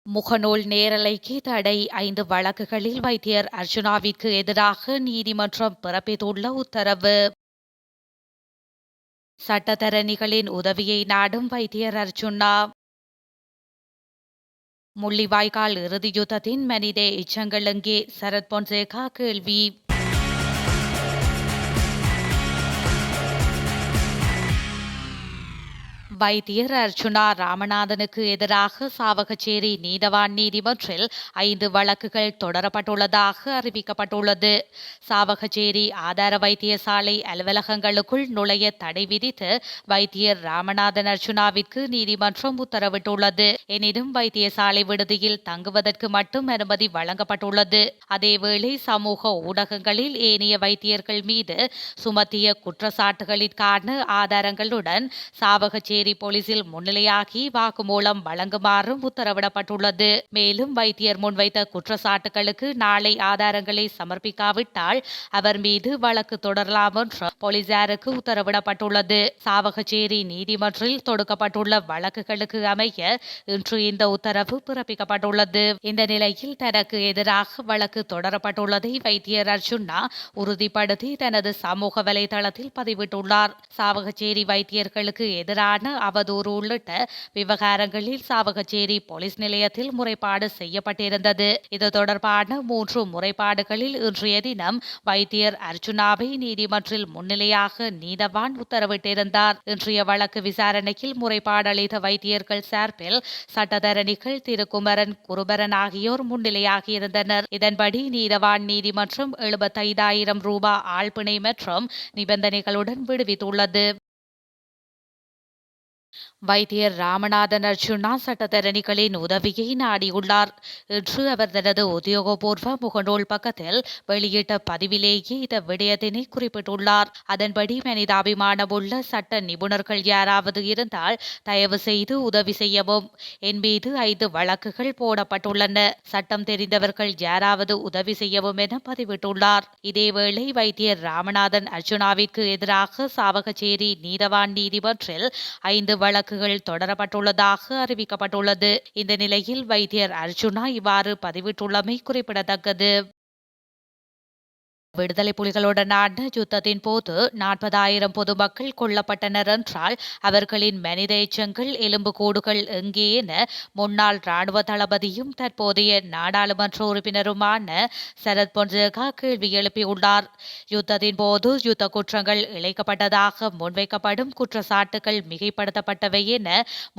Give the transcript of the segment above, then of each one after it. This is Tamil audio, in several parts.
முகநூல் நேரலைக்கு தடை 5 வழக்குகளில் வைத்தியர் அர்ச்சுனாவிற்கு எதிராக நீதிமன்றம் பிறப்பித்துள்ள உத்தரவு. சட்டத்தரணிகளின் உதவியை நாடும் வைத்தியர் அர்ச்சுனா. முள்ளிவாய்க்கால் இறுதி யுத்தத்தின் மனித எச்சங்கள் எங்கே? சரத் பொன்சேகா கேள்வி. வைத்தியர் அர்ச்சுனா ராமநாதனுக்கு எதிராக சாவகச்சேரி நீதவான் நீதிமன்றில் 5 வழக்குகள் தொடரப்பட்டுள்ளதாக அறிவிக்கப்பட்டுள்ளது. சாவகச்சேரி ஆதார வைத்தியசாலை அலுவலகங்களுக்குள் நுழைய தடை விதித்து வைத்தியர் ராமநாதன் அர்ச்சுனாவிற்கு நீதிமன்றம் உத்தரவிட்டுள்ளது. எனினும் வைத்தியசாலை விடுதியில் தங்குவதற்கு மட்டும் அனுமதி வழங்கப்பட்டுள்ளது. அதேவேளை சமூக ஊடகங்களில் ஏனைய வைத்தியர்கள் மீது சுமத்திய குற்றச்சாட்டுகளிற்கான ஆதாரங்களுடன் சாவகச்சேரி போலீசில் முன்னிலையாகி வாக்குமூலம் வழங்குமாறும் உத்தரவிடப்பட்டுள்ளது. மேலும் வைத்தியர் முன்வைத்த குற்றச்சாட்டுகளுக்கு நாளை ஆதாரங்களை சமர்ப்பிக்காவிட்டால் அவர் மீது வழக்கு தொடரலாம் என்று போலீசாருக்கு உத்தரவிடப்பட்டுள்ளது. சாவகச்சேரி நீதிமன்றில் தொடுக்கப்பட்டுள்ள வழக்குகளுக்கு அமைய இன்று இந்த உத்தரவு பிறப்பிக்கப்பட்டுள்ளது. இந்த நிலையில் தனக்கு எதிராக வழக்கு தொடரப்பட்டுள்ளதை வைத்தியர் அர்ச்சுனா உறுதிப்படுத்தி தனது சமூக வலைதளத்தில் பதிவிட்டுள்ளார். சாவகச்சேரி வைத்தியர்களுக்கு எதிரான அவதூறு உள்ளிட்ட விவகாரங்களில் சாவகச்சேரி போலீஸ் நிலையத்தில் முறைப்பாடு செய்யப்பட்டிருந்தது. இது தொடர்பான 3 முறைப்பாடுகளில் இன்றைய தினம் வைத்தியர் அர்ச்சுனாவை நீதிமன்றில் முன்னிலையாக நீதவான் உத்தரவிட்டிருந்தார். இன்றைய வழக்கு விசாரணையில் முறைப்பாடு அளித்த வைத்தியர்கள் சார்பில் சட்டத்தரணிகள் திருக்குமரன் குருபரன் ஆகியோர் முன்னிலையாகியிருந்தனர். இதன்படி நீதவான் நீதிமன்றம் 75,000 ரூபாய் ஆள்பிணை மற்றும் நிபந்தனைகளுடன் விடுவித்துள்ளது. வைத்தியர் ராமநாதன் அர்ச்சுனா சட்டத்தரணிகளின் உதவியை நாடியுள்ளார். இன்று அவர் தனது உத்தியோகபூர்வ முகநூல் பக்கத்தில் வெளியிட்ட பதிவிலேயே இந்த விடயத்தினை குறிப்பிட்டுள்ளார். அதன்படி மனிதாபிமானமுள்ள சட்ட நிபுணர்கள் யாராவது இருந்தால் தயவு செய்து உதவி செய்யவும். என் மீது 5 வழக்குகள் போடப்பட்டுள்ளன. சட்டம் தெரிந்தவர்கள் யாராவது உதவி செய்யவும் என பதிவிட்டுள்ளார். இதேவேளை வைத்தியர் ராமநாதன் அர்ச்சுனாவிற்கு எதிராக சாவகச்சேரி நீதவான் நீதிமன்றில் 5 வழக்குகள் தொடரப்பட்டுள்ளதாக அறிவிக்கப்பட்டுள்ளது. இந்த நிலையில் வைத்தியர் அர்ச்சுனா இவ்வாறு பதிவிட்டுள்ளமை குறிப்பிடத்தக்கது. விடுதலை புலிகளுடனான யுத்தத்தின் போது 40,000 பொதுமக்கள் கொல்லப்பட்டனர் என்றால் அவர்களின் மனித எச்சங்கள் எலும்புக்கூடுகள் எங்கே என முன்னாள் ராணுவ தளபதியும் தற்போதைய நாடாளுமன்ற உறுப்பினருமான சரத் பொன்சேகா கேள்வி எழுப்பியுள்ளார். யுத்தத்தின் போது யுத்த குற்றங்கள் இழைக்கப்பட்டதாக முன்வைக்கப்படும் குற்றச்சாட்டுகள் மிகைப்படுத்தப்பட்டவை என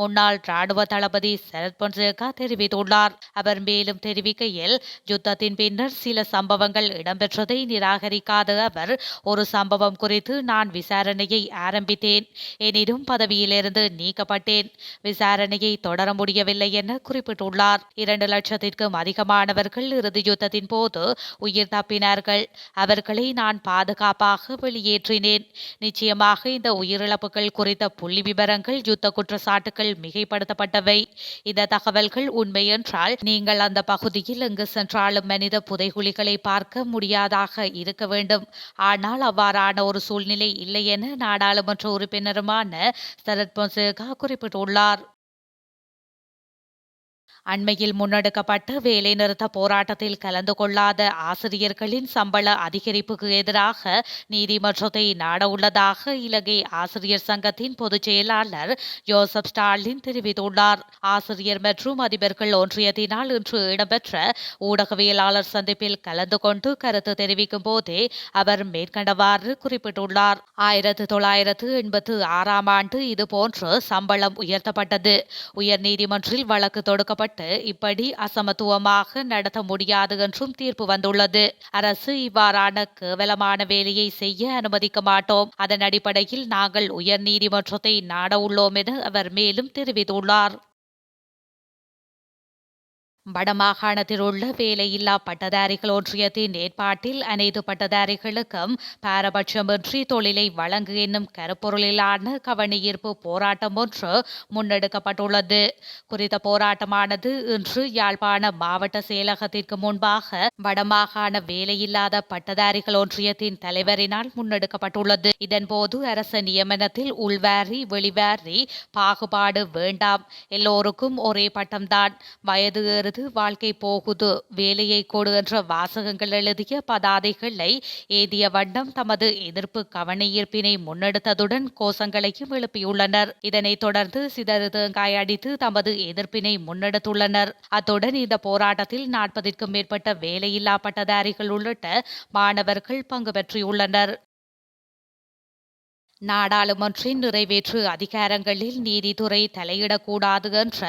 முன்னாள் ராணுவ தளபதி சரத் பொன்சேகா தெரிவித்துள்ளார். அவர் மேலும் தெரிவிக்கையில் யுத்தத்தின் பின்னர் சில சம்பவங்கள் இடம்பெற்றதை நிராகரிக்காத அவர் ஒரு சம்பவம் குறித்து நான் விசாரணையை ஆரம்பித்தேன். எனினும் பதவியிலிருந்து நீக்கப்பட்டேன். விசாரணையை தொடர முடியவில்லை என குறிப்பிட்டுள்ளார். 2 லட்சத்திற்கும் அதிகமானவர்கள் இறுதி யுத்தத்தின் போது உயிர் தப்பினார்கள். அவர்களை நான் பாதுகாப்பாக வெளியேற்றினேன். நிச்சயமாக இந்த உயிரிழப்புகள் குறித்த புள்ளி விவரங்கள் யுத்த குற்றச்சாட்டுகள் மிகைப்படுத்தப்பட்டவை. இந்த தகவல்கள் உண்மை என்றால் நீங்கள் அந்த பகுதியில் எங்கு சென்றாலும் மனித புதைகுழிகளை பார்க்க முடியாதாக இருக்க வேண்டும். ஆனால் அவ்வாறான ஒரு சூழ்நிலை இல்லை என நாடாளுமன்ற உறுப்பினருமான சரத் பொன்சேகா குறிப்பிட்டுள்ளார். அண்மையில் முன்னெடுக்கப்பட்ட வேலைநிறுத்த போராட்டத்தில் கலந்து கொள்ளாத ஆசிரியர்களின் சம்பள அதிகரிப்புக்கு எதிராக நீதிமன்றத்தை நாடவுள்ளதாக இலங்கை ஆசிரியர் சங்கத்தின் பொதுச் செயலாளர் ஜோசப் ஸ்டாலின் தெரிவித்துள்ளார். ஆசிரியர் மற்றும் அதிபர்கள் ஒன்றியத்தினால் இன்று இடம்பெற்ற ஊடகவியலாளர் சந்திப்பில் கலந்து கொண்டு கருத்து தெரிவிக்கும் போதே அவர் மேற்கண்டவாறு குறிப்பிட்டுள்ளார். 1986 ஆண்டு இதுபோன்று சம்பளம் உயர்த்தப்பட்டது. உயர்நீதிமன்றில் வழக்கு தொடுக்கப்பட்டு இப்படி அசமத்துவமாக நடத்த முடியாது என்றும் தீர்ப்பு வந்துள்ளது. அரசு இவ்வாறான கேவலமான வேலையை செய்ய அனுமதிக்க மாட்டோம். அதன் அடிப்படையில் நாங்கள் உயர் நீதிமன்றத்தை நாட உள்ளோம் என அவர் மேலும் தெரிவித்துள்ளார். வடமாகாணத்தில் உள்ள வேலையில்லா பட்டதாரிகள் ஒன்றியத்தின் ஏற்பாட்டில் அனைத்து பட்டதாரிகளுக்கும் பாரபட்சமின்றி தொழிலை வழங்கு என்னும் கருப்பொருளிலான கவனஈர்ப்பு போராட்டம் ஒன்று முன்னெடுக்கப்பட்டுள்ளது. குறித்த போராட்டமானது இன்று யாழ்ப்பாண மாவட்ட செயலகத்திற்கு முன்பாக வடமாகாண வேலையில்லாத பட்டதாரிகள் ஒன்றியத்தின் தலைவரினால் முன்னெடுக்கப்பட்டுள்ளது. இதன்போது அரச நியமனத்தில் உள்வாரி வெளிவாரி பாகுபாடு வேண்டாம், எல்லோருக்கும் ஒரே பட்டம்தான், வயது ஏறுது வாழ்க்கை போகுது, வேலையை கொடு என்ற வாசகங்கள் எழுதிய பதாதைகளை ஏதிய வண்ணம் தமது எதிர்ப்பு கவனஈர்ப்பினை முன்னெடுத்ததுடன் கோஷங்களையும் எழுப்பியுள்ளனர். இதனைத் தொடர்ந்து சிதறு தேங்காய் அடித்து தமது எதிர்ப்பினை முன்னெடுத்துள்ளனர். அத்துடன் இந்த போராட்டத்தில் 40க்கும் மேற்பட்ட வேலையில்லா பட்டதாரிகள் உள்ளிட்ட மாணவர்கள் பங்கு பெற்றுள்ளனர். நாடாளுமன்றின் நிறைவேற்று அதிகாரங்களில் நீதித்துறை தலையிடக்கூடாது என்ற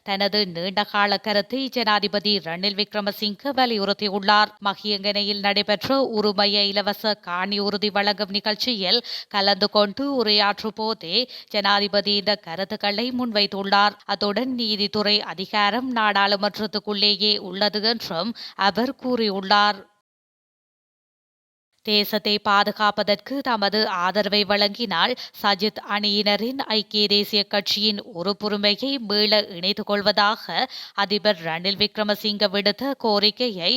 தனது நீண்டகால கருத்தை ஜனாதிபதி ரணில் விக்ரமசிங்க வலியுறுத்தியுள்ளார். மகியங்கனையில் நடைபெற்ற உரிமைய இலவச காணி உறுதி வழங்கும் நிகழ்ச்சியில் கலந்து கொண்டு உரையாற்றும் போதே ஜனாதிபதி இந்த கருத்துக்களை முன்வைத்துள்ளார். அத்துடன் நீதித்துறை அதிகாரம் நாடாளுமன்றத்துக்குள்ளேயே உள்ளது என்றும் அவர் கூறியுள்ளார். தேசத்தை பாதுகாப்பதற்கு தமது ஆதரவை வழங்கினால் சஜித் அணியினரின் ஐக்கிய தேசிய கட்சியின் உறுப்புரிமையை மீள இணைத்துக் கொள்வதாக அதிபர் ரணில் விக்ரமசிங்க விடுத்த கோரிக்கையை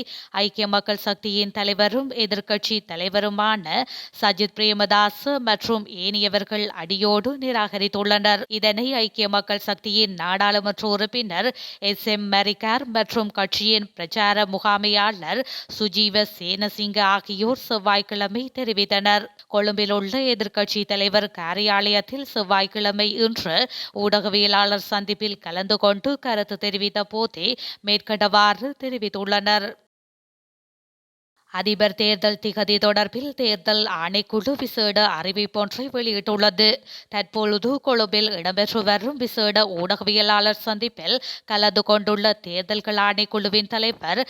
ஐக்கிய மக்கள் சக்தியின் தலைவரும் எதிர்க்கட்சி தலைவருமான சஜித் பிரேமதாஸ் மற்றும் ஏனையவர்கள் அடியோடு நிராகரித்துள்ளனர். இதனை ஐக்கிய மக்கள் சக்தியின் நாடாளுமன்ற உறுப்பினர் SM மரிக்கார் மற்றும் கட்சியின் பிரச்சார முகாமையாளர் சுஜீவ சேனசிங்க ஆகியோர் செவ்வாய்க்கிழமை தெரிவித்தனர். கொழும்பில் உள்ள எதிர்க்கட்சி தலைவர் காரியாலயத்தில் செவ்வாய்க்கிழமை இன்று ஊடகவியலாளர் சந்திப்பில் கலந்து கொண்டு கருத்து தெரிவித்த போதே மேற்கண்டவாறு தெரிவித்துள்ளனர். அதிபர் தேர்தல் திகதி தொடர்பில் தேர்தல் ஆணைக்குழு விசேட அறிவிப்பொன்றை வெளியிட்டுள்ளது. தற்பொழுது கொழும்பில் இடம்பெற்று வரும் விசேட ஊடகவியலாளர் சந்திப்பில் கலந்து கொண்டுள்ள தேர்தல்கள் ஆணைக்குழுவின் தலைவர்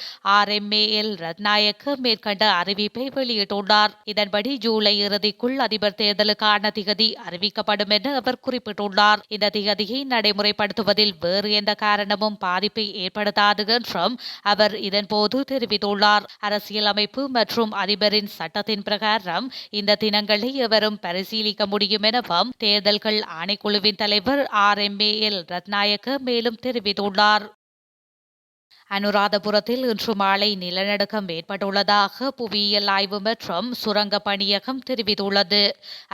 RMAL ரத்நாயக்க மேற்கண்ட அறிவிப்பை வெளியிட்டுள்ளார். இதன்படி ஜூலை இறுதிக்குள் அதிபர் தேர்தலுக்கான திகதி அறிவிக்கப்படும் என அவர் குறிப்பிட்டுள்ளார். இந்த திகதியை நடைமுறைப்படுத்துவதில் வேறு எந்த காரணமும் பாதிப்பை ஏற்படுத்தாது என்றும் அவர் இதன்போது தெரிவித்துள்ளார். அரசியல் மற்றும் அதிபரின் சட்டத்தின் பிரகாரம் இந்த தினங்களை எவரும் பரிசீலிக்க முடியும் எனவும் தேர்தல்கள் ஆணைக்குழுவின் தலைவர் RMAL ரத்நாயக்க மேலும் தெரிவித்துள்ளார். அனுராதபுரத்தில் இன்று மாலை நிலநடுக்கம் ஏற்பட்டுள்ளதாக புவியியல் ஆய்வு மற்றும் சுரங்க பணியகம் தெரிவித்துள்ளது.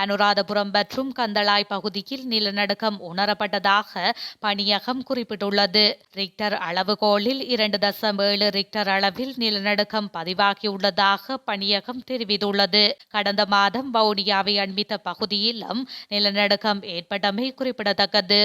அனுராதபுரம் மற்றும் கந்தளாய் பகுதியில் நிலநடுக்கம் உணரப்பட்டதாக பணியகம் குறிப்பிட்டுள்ளது. ரிக்டர் அளவுகோலில் 2.7 ரிக்டர் அளவில் நிலநடுக்கம் பதிவாகியுள்ளதாக பணியகம் தெரிவித்துள்ளது. கடந்த மாதம் வவுனியாவை அண்மித்த பகுதியிலும் நிலநடுக்கம் ஏற்பட்டமை குறிப்பிடத்தக்கது.